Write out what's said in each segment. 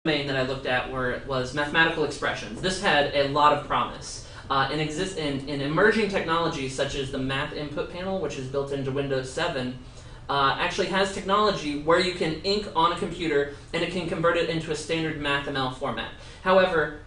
domain that I looked at was mathematical expressions. This had a lot of promise. In emerging technologies such as the math input panel, which is built into Windows 7, actually has technology where you can ink on a computer and it can convert it into a standard MathML format. However,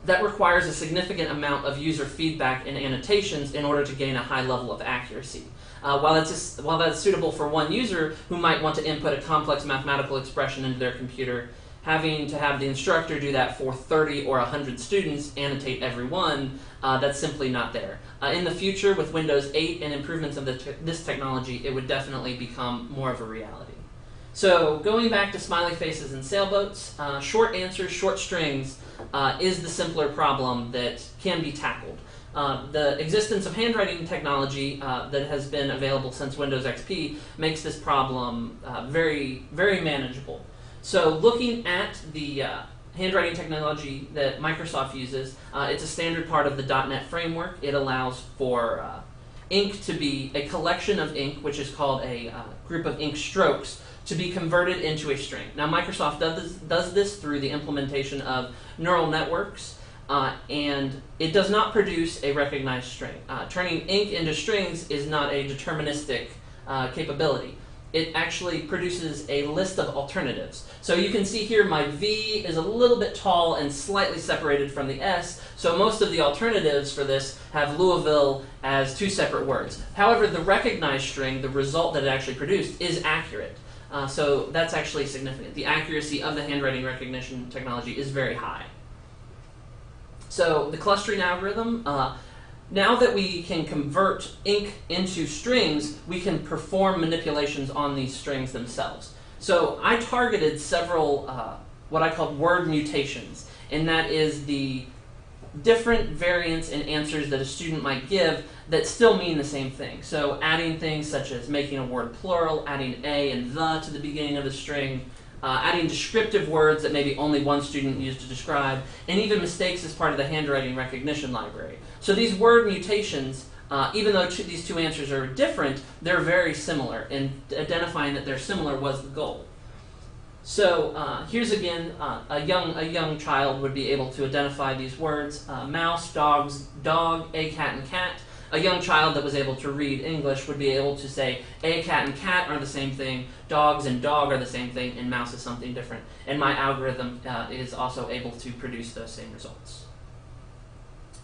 that requires a significant amount of user feedback and annotations in order to gain a high level of accuracy. While that's suitable for one user who might want to input a complex mathematical expression into their computer, having to have the instructor do that for 30 or 100 students, annotate every one, that's simply not there. In the future, with Windows 8 and improvements of this technology, it would definitely become more of a reality. So going back to smiley faces and sailboats, short answers, short strings is the simpler problem that can be tackled. The existence of handwriting technology that has been available since Windows XP makes this problem very, very manageable. So looking at the handwriting technology that Microsoft uses, it's a standard part of the .NET framework. It allows for ink to be a collection of ink, which is called a group of ink strokes, to be converted into a string. Now Microsoft does this through the implementation of neural networks, and it does not produce a recognized string. Turning ink into strings is not a deterministic capability. It actually produces a list of alternatives. So you can see here my V is a little bit tall and slightly separated from the S, so most of the alternatives for this have Louisville as two separate words. However, the recognized string, the result that it actually produced, is accurate. So that's actually significant. The accuracy of the handwriting recognition technology is very high. So the clustering algorithm, now that we can convert ink into strings, we can perform manipulations on these strings themselves. So I targeted several what I called word mutations, and that is the different variants and answers that a student might give that still mean the same thing. So adding things such as making a word plural, adding a and the to the beginning of the string, adding descriptive words that maybe only one student used to describe, and even mistakes as part of the handwriting recognition library. So these word mutations, even though these two answers are different, they're very similar, and identifying that they're similar was the goal. So here's again, a young child would be able to identify these words: mouse, dog, a cat, and cat. A young child that was able to read English would be able to say a cat and cat are the same thing, dogs and dog are the same thing, and mouse is something different. And my algorithm is also able to produce those same results.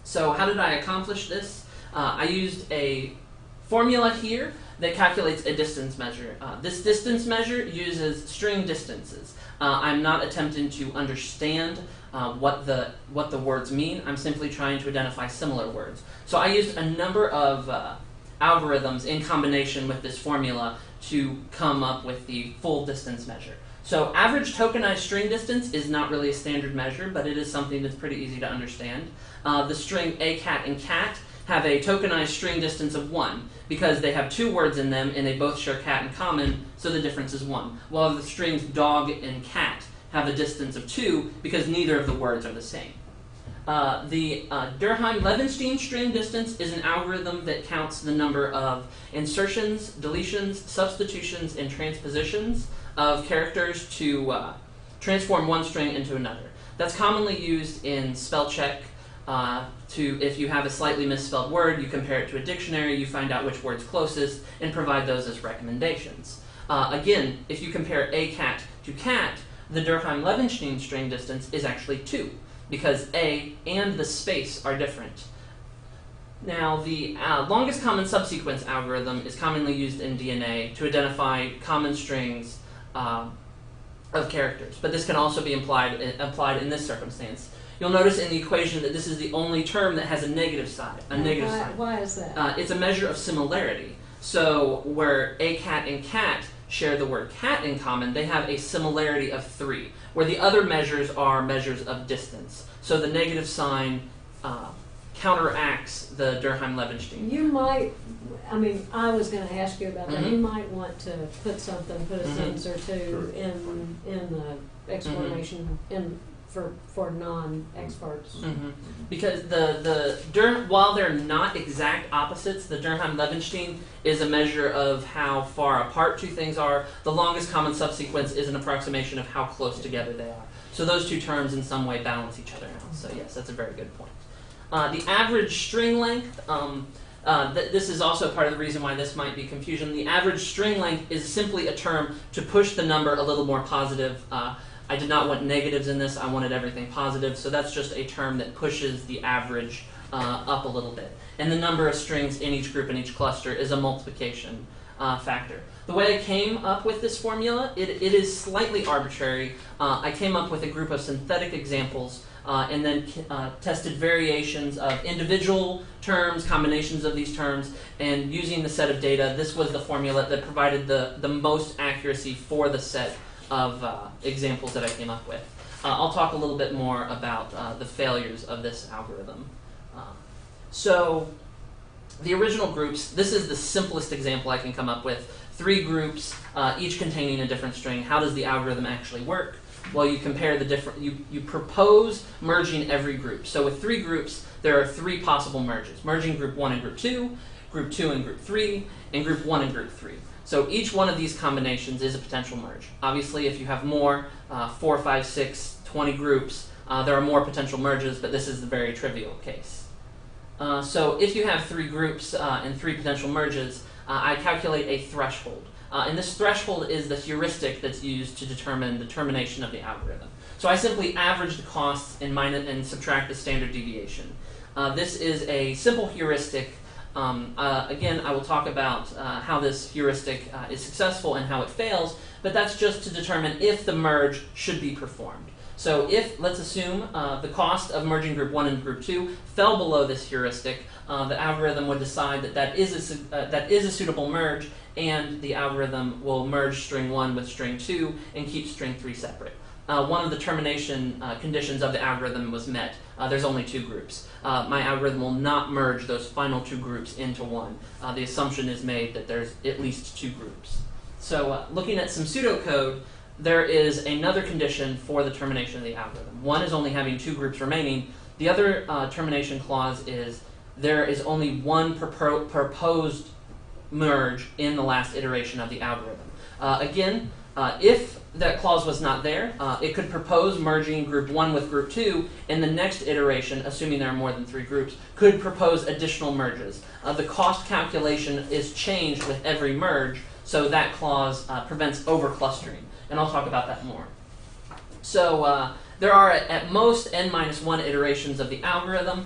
So how did I accomplish this? I used a formula here that calculates a distance measure. This distance measure uses string distances. I'm not attempting to understand what the words mean. I'm simply trying to identify similar words. So I used a number of algorithms in combination with this formula to come up with the full distance measure. So average tokenized string distance is not really a standard measure, but it is something that's pretty easy to understand. The string a cat and cat have a tokenized string distance of 1 because they have two words in them and they both share cat in common, so the difference is 1. While the strings dog and cat have a distance of 2 because neither of the words are the same. The Durkheim-Levenshtein string distance is an algorithm that counts the number of insertions, deletions, substitutions, and transpositions of characters to transform one string into another. That's commonly used in spell check. If you have a slightly misspelled word, you compare it to a dictionary, you find out which word's closest, and provide those as recommendations. Again, if you compare a cat to cat, the Durkheim-Levenshtein string distance is actually 2, because a and the space are different. Now, the longest common subsequence algorithm is commonly used in DNA to identify common strings of characters, but this can also be applied in this circumstance. You'll notice in the equation that this is the only term that has a negative side. Why is that? It's a measure of similarity. So where a cat and cat share the word cat in common, they have a similarity of 3, where the other measures are measures of distance. So the negative sign counteracts the Durkheim-Levenshtein. You might, I was going to ask you about that. You might want to put a sentence or two in the explanation for non-experts. Because while they're not exact opposites, the Durkheim-Levenshtein is a measure of how far apart two things are. The longest common subsequence is an approximation of how close together they are. So those two terms in some way balance each other out. So yes, that's a very good point. The average string length, this is also part of the reason why this might be confusion. The average string length is simply a term to push the number a little more positive. I did not want negatives in this, I wanted everything positive, so that's just a term that pushes the average up a little bit. And the number of strings in each group in each cluster is a multiplication factor. The way I came up with this formula, it is slightly arbitrary. I came up with a group of synthetic examples and then tested variations of individual terms, combinations of these terms, and using the set of data, this was the formula that provided the most accuracy for the set of examples that I came up with. I'll talk a little bit more about the failures of this algorithm. So the original groups, this is the simplest example I can come up with. 3 groups, each containing a different string. How does the algorithm actually work? Well, you compare the different, you propose merging every group. So with 3 groups, there are 3 possible merges. Merging group 1 and group 2 and group 3, and group 1 and group 3. So each one of these combinations is a potential merge. Obviously, if you have more, 4, 5, 6, 20 groups, there are more potential merges, but this is the very trivial case. So if you have 3 groups and 3 potential merges, I calculate a threshold. And this threshold is the heuristic that's used to determine the termination of the algorithm. So I simply average the costs and subtract the standard deviation. This is a simple heuristic. Again, I will talk about how this heuristic is successful and how it fails, but that's just to determine if the merge should be performed. So if, let's assume, the cost of merging group 1 and group 2 fell below this heuristic, the algorithm would decide that that is a suitable merge, and the algorithm will merge string 1 with string 2 and keep string 3 separate. One of the termination conditions of the algorithm was met. There's only 2 groups. My algorithm will not merge those final 2 groups into one. The assumption is made that there's at least 2 groups. So looking at some pseudocode, there is another condition for the termination of the algorithm. One is only having 2 groups remaining. The other termination clause is there is only one proposed merge in the last iteration of the algorithm. Again, if that clause was not there, it could propose merging group 1 with group 2, and the next iteration, assuming there are more than 3 groups, could propose additional merges. The cost calculation is changed with every merge, so that clause prevents overclustering. And I'll talk about that more. So there are at most n-1 iterations of the algorithm.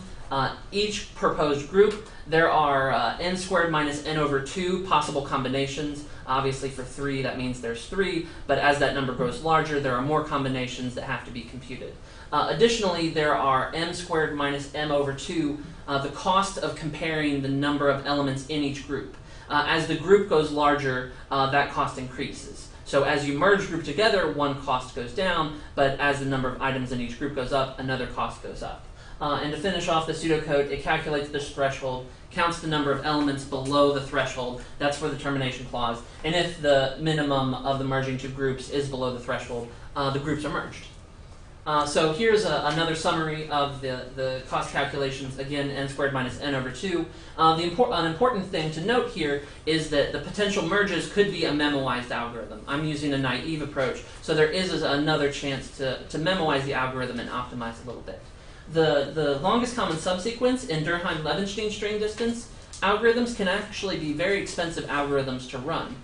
Each proposed group, there are n squared minus n over 2 possible combinations. Obviously for 3, that means there's 3, but as that number grows larger, there are more combinations that have to be computed. Additionally, there are m squared minus m over 2, the cost of comparing the number of elements in each group. As the group goes larger, that cost increases. So as you merge group together, one cost goes down, but as the number of items in each group goes up, another cost goes up. And to finish off the pseudocode, it calculates this threshold, counts the number of elements below the threshold, that's for the termination clause, and if the minimum of the merging 2 groups is below the threshold, the groups are merged. So here's another summary of the cost calculations. Again, n squared minus n over 2. An important thing to note here is that the potential merges could be a memoized algorithm. I'm using a naive approach, so there is another chance to memoize the algorithm and optimize a little bit. The longest common subsequence in Durkheim-Levenshtein string distance algorithms can actually be very expensive algorithms to run.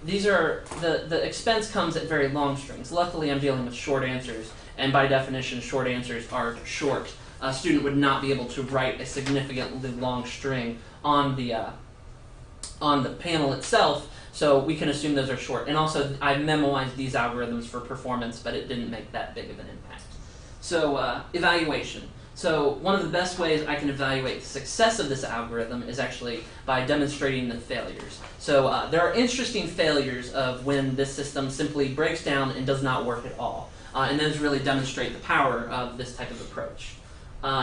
These are the expense comes at very long strings. Luckily, I'm dealing with short answers, and by definition, short answers are short. A student would not be able to write a significantly long string on the panel itself, so we can assume those are short. And also, I've memoized these algorithms for performance, but it didn't make that big of an impact. So, evaluation. So one of the best ways I can evaluate the success of this algorithm is actually by demonstrating the failures. So there are interesting failures of when this system simply breaks down and does not work at all. And those really demonstrate the power of this type of approach.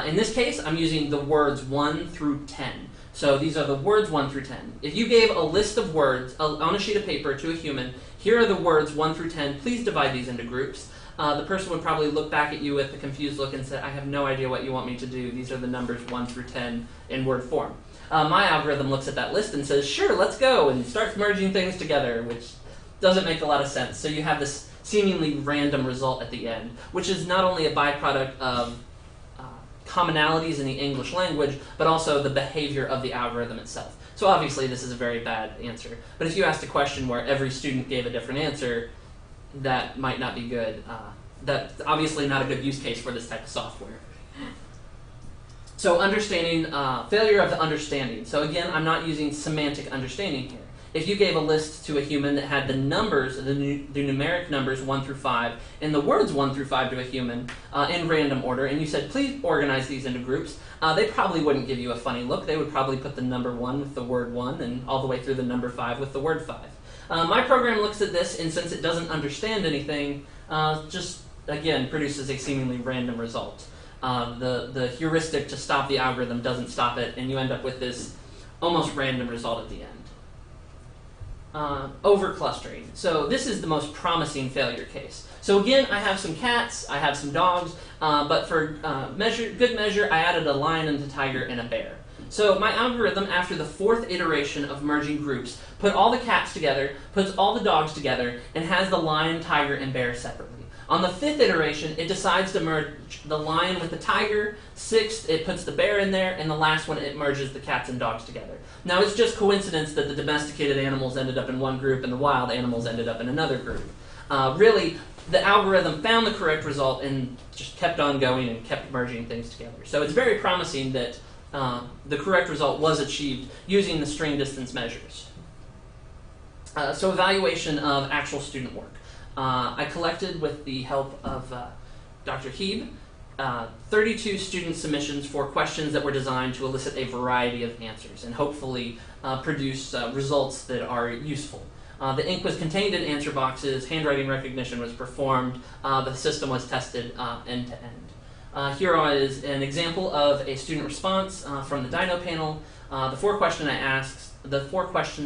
In this case, I'm using the words 1 through 10. So these are the words 1 through 10. If you gave a list of words on a sheet of paper to a human, here are the words 1 through 10, please divide these into groups. The person would probably look back at you with a confused look and say, I have no idea what you want me to do. These are the numbers 1 through 10 in word form. My algorithm looks at that list and says, sure, let's go, and starts merging things together, which doesn't make a lot of sense. So you have this seemingly random result at the end, which is not only a byproduct of commonalities in the English language, but also the behavior of the algorithm itself. So obviously this is a very bad answer. But if you asked a question where every student gave a different answer, that might not be good. That's obviously not a good use case for this type of software. So understanding, failure of the understanding. So again, I'm not using semantic understanding here. If you gave a list to a human that had the numbers, the numeric numbers 1 through 5, and the words 1 through 5 to a human in random order, and you said, please organize these into groups, they probably wouldn't give you a funny look. They would probably put the number 1 with the word 1, and all the way through the number 5 with the word 5. My program looks at this, and since it doesn't understand anything, just, again, produces a seemingly random result. The heuristic to stop the algorithm doesn't stop it, and you end up with this almost random result at the end. Overclustering. So this is the most promising failure case. So again, I have some cats, I have some dogs, but for good measure, I added a lion and a tiger and a bear. So my algorithm, after the 4th iteration of merging groups, put all the cats together, puts all the dogs together, and has the lion, tiger, and bear separately. On the 5th iteration, it decides to merge the lion with the tiger. 6th, it puts the bear in there, and the last one, it merges the cats and dogs together. Now, it's just coincidence that the domesticated animals ended up in one group and the wild animals ended up in another group. Really, the algorithm found the correct result and just kept on going and kept merging things together. So it's very promising that the correct result was achieved using the string distance measures. So evaluation of actual student work. I collected, with the help of Dr. Heeb, 32 student submissions for questions that were designed to elicit a variety of answers and hopefully produce results that are useful. The ink was contained in answer boxes, handwriting recognition was performed, the system was tested end to end. Here is an example of a student response from the Dino panel. The four questions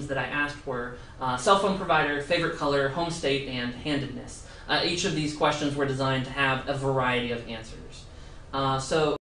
that I asked were cell phone provider, favorite color, home state, and handedness. Each of these questions were designed to have a variety of answers. So